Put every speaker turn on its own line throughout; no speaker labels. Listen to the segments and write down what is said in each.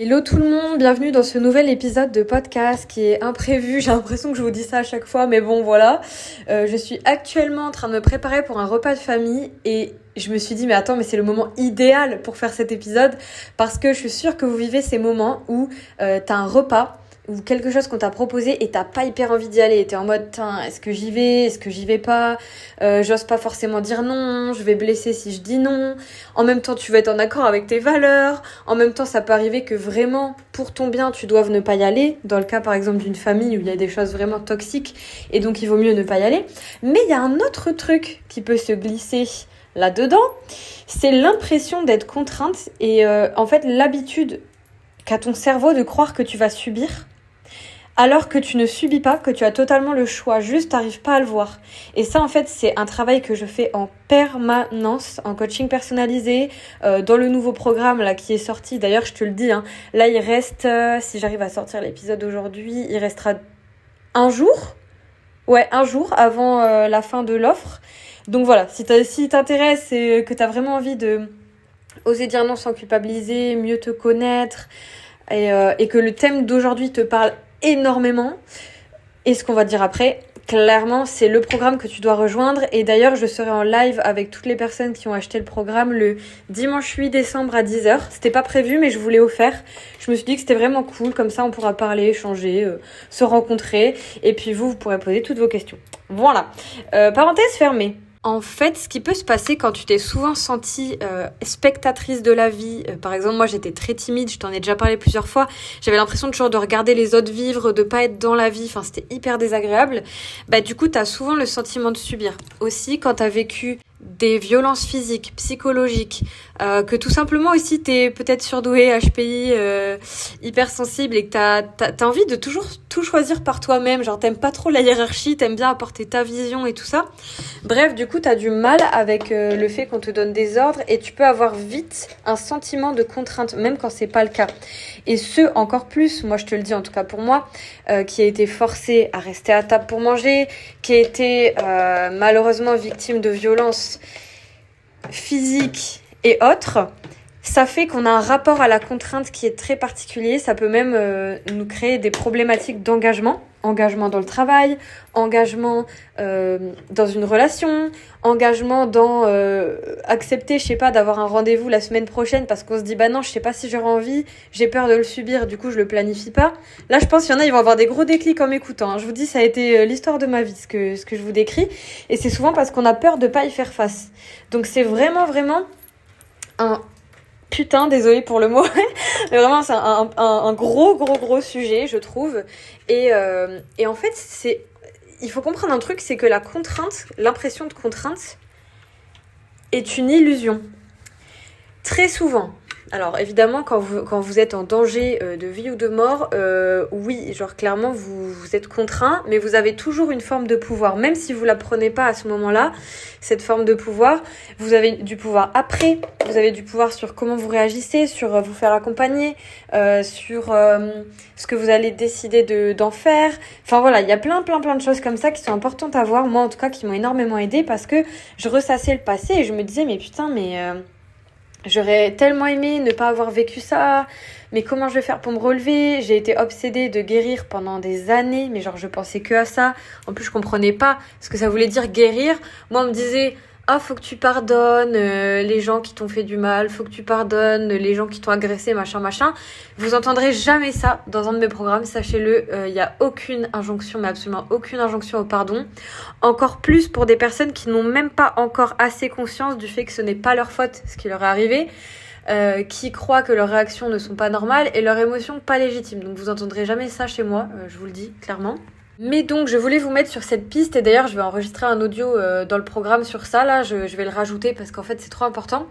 Hello tout le monde, bienvenue dans ce nouvel épisode de podcast qui est imprévu. J'ai l'impression que je vous dis ça à chaque fois, mais bon voilà. Je suis actuellement en train de me préparer pour un repas de famille et je me suis dit mais attends, mais c'est le moment idéal pour faire cet épisode parce que je suis sûre que vous vivez ces moments où t'as un repas ou quelque chose qu'on t'a proposé et t'as pas hyper envie d'y aller. T'es en mode, est-ce que j'y vais, est-ce que j'y vais pas, j'ose pas forcément dire non, je vais blesser si je dis non. En même temps, tu veux être en accord avec tes valeurs. En même temps, ça peut arriver que vraiment, pour ton bien, tu doives ne pas y aller. Dans le cas, par exemple, d'une famille où il y a des choses vraiment toxiques et donc il vaut mieux ne pas y aller. Mais il y a un autre truc qui peut se glisser là-dedans, c'est l'impression d'être contrainte et en fait l'habitude qu'a ton cerveau de croire que tu vas subir alors que tu ne subis pas, que tu as totalement le choix, juste t'arrives pas à le voir. Et ça, en fait, c'est un travail que je fais en permanence, en coaching personnalisé, dans le nouveau programme là qui est sorti. D'ailleurs, je te le dis, là, il reste, si j'arrive à sortir l'épisode aujourd'hui, il restera un jour avant la fin de l'offre. Donc voilà, si t'intéresse et que t'as vraiment envie de oser dire non sans culpabiliser, mieux te connaître, et que le thème d'aujourd'hui te parle énormément, et ce qu'on va dire après, clairement c'est le programme que tu dois rejoindre. Et d'ailleurs je serai en live avec toutes les personnes qui ont acheté le programme le dimanche 8 décembre à 10h. C'était pas prévu mais je voulais offert. Je me suis dit que c'était vraiment cool, comme ça on pourra parler, échanger, se rencontrer, et puis vous pourrez poser toutes vos questions. Voilà, parenthèse fermée. En fait, ce qui peut se passer quand tu t'es souvent sentie spectatrice de la vie, par exemple, moi j'étais très timide, je t'en ai déjà parlé plusieurs fois, j'avais l'impression toujours de regarder les autres vivre, de pas être dans la vie, enfin c'était hyper désagréable. Du coup, t'as souvent le sentiment de subir. Aussi, quand t'as vécu des violences physiques, psychologiques, que tout simplement aussi t'es peut-être surdoué, HPI, hypersensible, et que t'as envie de toujours tout choisir par toi-même, genre t'aimes pas trop la hiérarchie, t'aimes bien apporter ta vision et tout ça. Bref, du coup t'as du mal avec le fait qu'on te donne des ordres et tu peux avoir vite un sentiment de contrainte, même quand c'est pas le cas. Et ce, encore plus, moi je te le dis en tout cas pour moi, qui a été forcée à rester à table pour manger, qui a été malheureusement victime de violences physiques et autres, ça fait qu'on a un rapport à la contrainte qui est très particulier. Ça peut même nous créer des problématiques d'engagement. Engagement dans le travail, engagement dans une relation, engagement dans accepter, je sais pas, d'avoir un rendez-vous la semaine prochaine parce qu'on se dit non, je sais pas si j'aurai envie, j'ai peur de le subir, du coup je le planifie pas. Là je pense qu'il y en a, ils vont avoir des gros déclics en m'écoutant. Je vous dis, ça a été l'histoire de ma vie, ce que je vous décris, et c'est souvent parce qu'on a peur de pas y faire face. Donc c'est vraiment un putain, désolée pour le mot, mais vraiment c'est un gros sujet, je trouve. Et en fait, il faut comprendre un truc, c'est que la contrainte, l'impression de contrainte est une illusion. Très souvent. Alors évidemment, quand vous êtes en danger de vie ou de mort, oui, genre clairement vous êtes contraint, mais vous avez toujours une forme de pouvoir, même si vous la prenez pas à ce moment-là, cette forme de pouvoir. Vous avez du pouvoir après, vous avez du pouvoir sur comment vous réagissez, sur vous faire accompagner, sur ce que vous allez décider d'en faire. Enfin voilà, il y a plein de choses comme ça qui sont importantes à voir, moi en tout cas qui m'ont énormément aidée, parce que je ressassais le passé et je me disais mais putain, j'aurais tellement aimé ne pas avoir vécu ça, mais comment je vais faire pour me relever? J'ai été obsédée de guérir pendant des années, mais genre je pensais que à ça. En plus je comprenais pas ce que ça voulait dire guérir. Moi on me disait faut que tu pardonnes les gens qui t'ont fait du mal, faut que tu pardonnes les gens qui t'ont agressé, machin. Vous entendrez jamais ça dans un de mes programmes, sachez-le, il y a aucune injonction, mais absolument aucune injonction au pardon. Encore plus pour des personnes qui n'ont même pas encore assez conscience du fait que ce n'est pas leur faute ce qui leur est arrivé, qui croient que leurs réactions ne sont pas normales et leurs émotions pas légitimes. Donc vous entendrez jamais ça chez moi, je vous le dis clairement. Mais donc je voulais vous mettre sur cette piste, et d'ailleurs je vais enregistrer un audio dans le programme sur ça, là je vais le rajouter parce qu'en fait c'est trop important,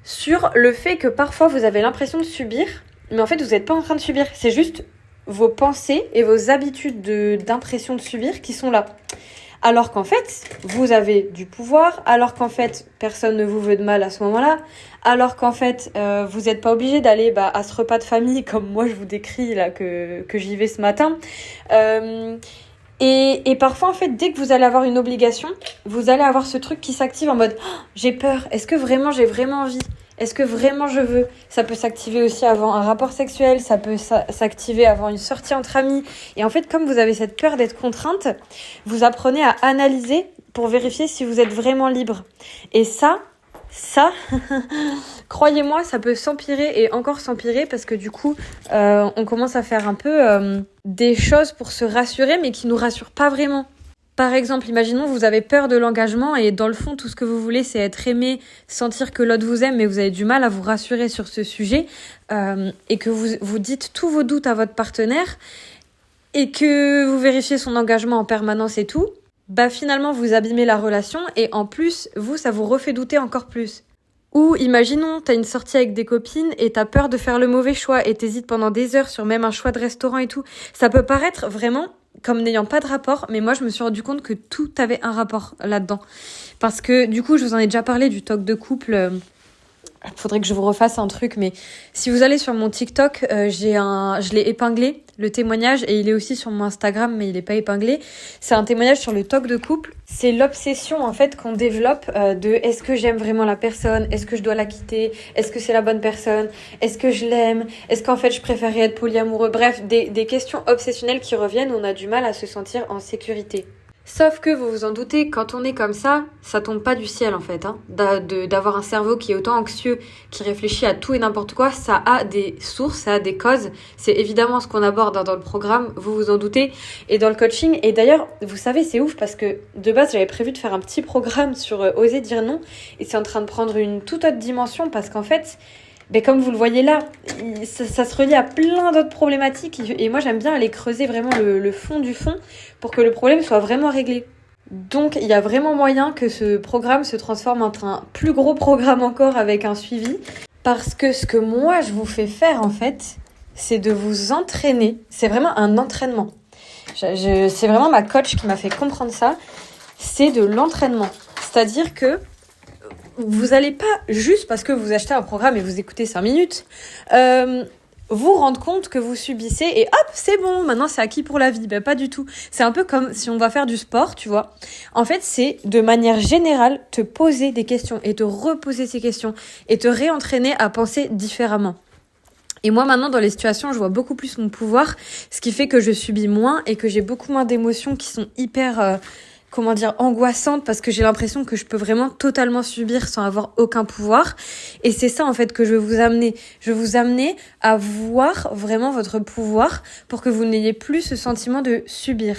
sur le fait que parfois vous avez l'impression de subir, mais en fait vous n'êtes pas en train de subir, c'est juste vos pensées et vos habitudes d'impression de subir qui sont là. Alors qu'en fait, vous avez du pouvoir, alors qu'en fait, personne ne vous veut de mal à ce moment-là, alors qu'en fait, vous n'êtes pas obligé d'aller à ce repas de famille, comme moi je vous décris là, que j'y vais ce matin. Et parfois, en fait, dès que vous allez avoir une obligation, vous allez avoir ce truc qui s'active en mode « j'ai peur, est-ce que vraiment j'ai vraiment envie ?» Est-ce que vraiment je veux? Ça peut s'activer aussi avant un rapport sexuel, ça peut s'activer avant une sortie entre amis. Et en fait, comme vous avez cette peur d'être contrainte, vous apprenez à analyser pour vérifier si vous êtes vraiment libre. Et ça, croyez-moi, ça peut s'empirer et encore s'empirer parce que du coup, on commence à faire un peu des choses pour se rassurer, mais qui nous rassurent pas vraiment. Par exemple, imaginons vous avez peur de l'engagement et dans le fond, tout ce que vous voulez, c'est être aimé, sentir que l'autre vous aime, mais vous avez du mal à vous rassurer sur ce sujet et que vous dites tous vos doutes à votre partenaire et que vous vérifiez son engagement en permanence et tout, bah finalement, vous abîmez la relation et en plus, ça vous refait douter encore plus. Ou imaginons, t'as une sortie avec des copines et t'as peur de faire le mauvais choix et t'hésites pendant des heures sur même un choix de restaurant et tout. Ça peut paraître vraiment comme n'ayant pas de rapport, mais moi je me suis rendu compte que tout avait un rapport là-dedans. Parce que du coup, je vous en ai déjà parlé du talk de couple. Faudrait que je vous refasse un truc, mais si vous allez sur mon TikTok, je l'ai épinglé, le témoignage, et il est aussi sur mon Instagram, mais il est pas épinglé. C'est un témoignage sur le talk de couple. C'est l'obsession, en fait, qu'on développe de est-ce que j'aime vraiment la personne? Est-ce que je dois la quitter? Est-ce que c'est la bonne personne? Est-ce que je l'aime? Est-ce qu'en fait, je préférerais être polyamoureux? Bref, des questions obsessionnelles qui reviennent où on a du mal à se sentir en sécurité. Sauf que vous vous en doutez, quand on est comme ça tombe pas du ciel en fait. D'avoir un cerveau qui est autant anxieux, qui réfléchit à tout et n'importe quoi, ça a des sources, ça a des causes. C'est évidemment ce qu'on aborde dans le programme, vous vous en doutez, et dans le coaching. Et d'ailleurs, vous savez, c'est ouf parce que de base, j'avais prévu de faire un petit programme sur oser dire non, et c'est en train de prendre une toute autre dimension parce qu'en fait, comme vous le voyez là, ça se relie à plein d'autres problématiques et moi j'aime bien aller creuser vraiment le fond du fond pour que le problème soit vraiment réglé. Donc il y a vraiment moyen que ce programme se transforme en un plus gros programme encore avec un suivi, parce que ce que moi je vous fais faire en fait, c'est de vous entraîner. C'est vraiment un entraînement. C'est vraiment ma coach qui m'a fait comprendre ça. C'est de l'entraînement. C'est-à-dire que vous n'allez pas, juste parce que vous achetez un programme et vous écoutez 5 minutes, vous rendre compte que vous subissez et hop, c'est bon, maintenant c'est acquis pour la vie. Ben, pas du tout. C'est un peu comme si on va faire du sport, tu vois. En fait, c'est de manière générale te poser des questions et te reposer ces questions et te réentraîner à penser différemment. Et moi, maintenant, dans les situations, je vois beaucoup plus mon pouvoir, ce qui fait que je subis moins et que j'ai beaucoup moins d'émotions qui sont hyper... angoissante, parce que j'ai l'impression que je peux vraiment totalement subir sans avoir aucun pouvoir. Et c'est ça, en fait, que je veux vous amener. Je veux vous amener à voir vraiment votre pouvoir pour que vous n'ayez plus ce sentiment de subir.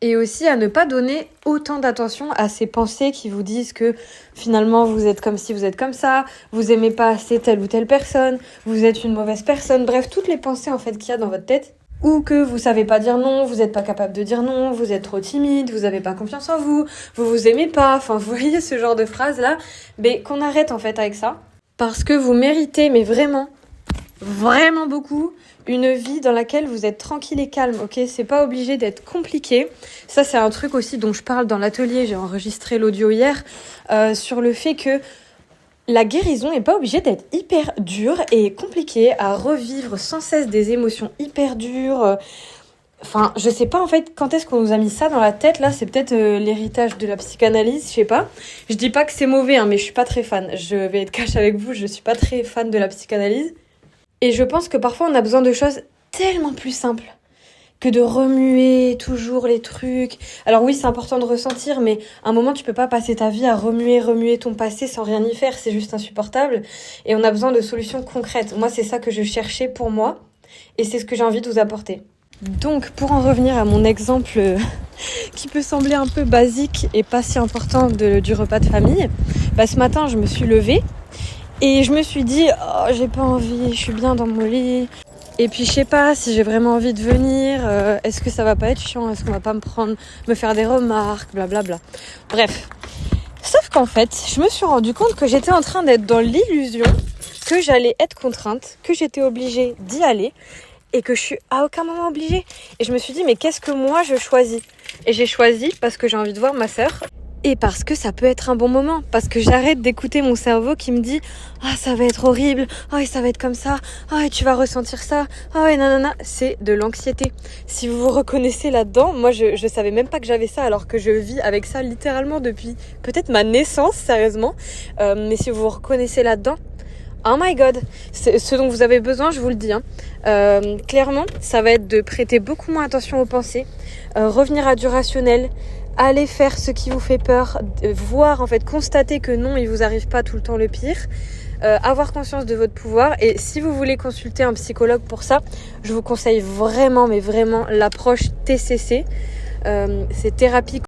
Et aussi à ne pas donner autant d'attention à ces pensées qui vous disent que finalement vous êtes comme ci, vous êtes comme ça, vous aimez pas assez telle ou telle personne, vous êtes une mauvaise personne. Bref, toutes les pensées, en fait, qu'il y a dans votre tête. Ou que vous savez pas dire non, vous êtes pas capable de dire non, vous êtes trop timide, vous avez pas confiance en vous, vous aimez pas, enfin vous voyez ce genre de phrases là, mais qu'on arrête en fait avec ça. Parce que vous méritez, mais vraiment, vraiment beaucoup, une vie dans laquelle vous êtes tranquille et calme, ok? C'est pas obligé d'être compliqué. Ça c'est un truc aussi dont je parle dans l'atelier, j'ai enregistré l'audio hier, sur le fait que la guérison n'est pas obligée d'être hyper dure et compliquée, à revivre sans cesse des émotions hyper dures. Enfin, je sais pas en fait quand est-ce qu'on nous a mis ça dans la tête. Là, c'est peut-être l'héritage de la psychanalyse, je sais pas. Je dis pas que c'est mauvais, mais je suis pas très fan. Je vais être cash avec vous, je suis pas très fan de la psychanalyse. Et je pense que parfois on a besoin de choses tellement plus simples que de remuer toujours les trucs. Alors oui, c'est important de ressentir, mais à un moment, tu peux pas passer ta vie à remuer ton passé sans rien y faire, c'est juste insupportable. Et on a besoin de solutions concrètes. Moi, c'est ça que je cherchais pour moi, et c'est ce que j'ai envie de vous apporter. Donc, pour en revenir à mon exemple qui peut sembler un peu basique et pas si important du repas de famille, ce matin, je me suis levée, et je me suis dit, oh, j'ai pas envie, je suis bien dans mon lit. Et puis je sais pas si j'ai vraiment envie de venir, est-ce que ça va pas être chiant, est-ce qu'on va pas me faire des remarques, blablabla. Bref. Sauf qu'en fait, je me suis rendu compte que j'étais en train d'être dans l'illusion que j'allais être contrainte, que j'étais obligée d'y aller et que je suis à aucun moment obligée. Et je me suis dit, mais qu'est-ce que moi je choisis? Et j'ai choisi parce que j'ai envie de voir ma sœur. Et parce que ça peut être un bon moment, parce que j'arrête d'écouter mon cerveau qui me dit « Ah, ça va être horrible, ah, et ça va être comme ça, ah, et tu vas ressentir ça, ah, et nanana ». C'est de l'anxiété. Si vous vous reconnaissez là-dedans, moi je savais même pas que j'avais ça, alors que je vis avec ça littéralement depuis peut-être ma naissance, sérieusement. Mais si vous vous reconnaissez là-dedans, Oh my god, c'est ce dont vous avez besoin, je vous le dis. Clairement, ça va être de prêter beaucoup moins attention aux pensées, revenir à du rationnel, aller faire ce qui vous fait peur, voir en fait, constater que non, il vous arrive pas tout le temps le pire. Avoir conscience de votre pouvoir, et si vous voulez consulter un psychologue pour ça, je vous conseille vraiment, mais vraiment l'approche TCC, c'est thérapie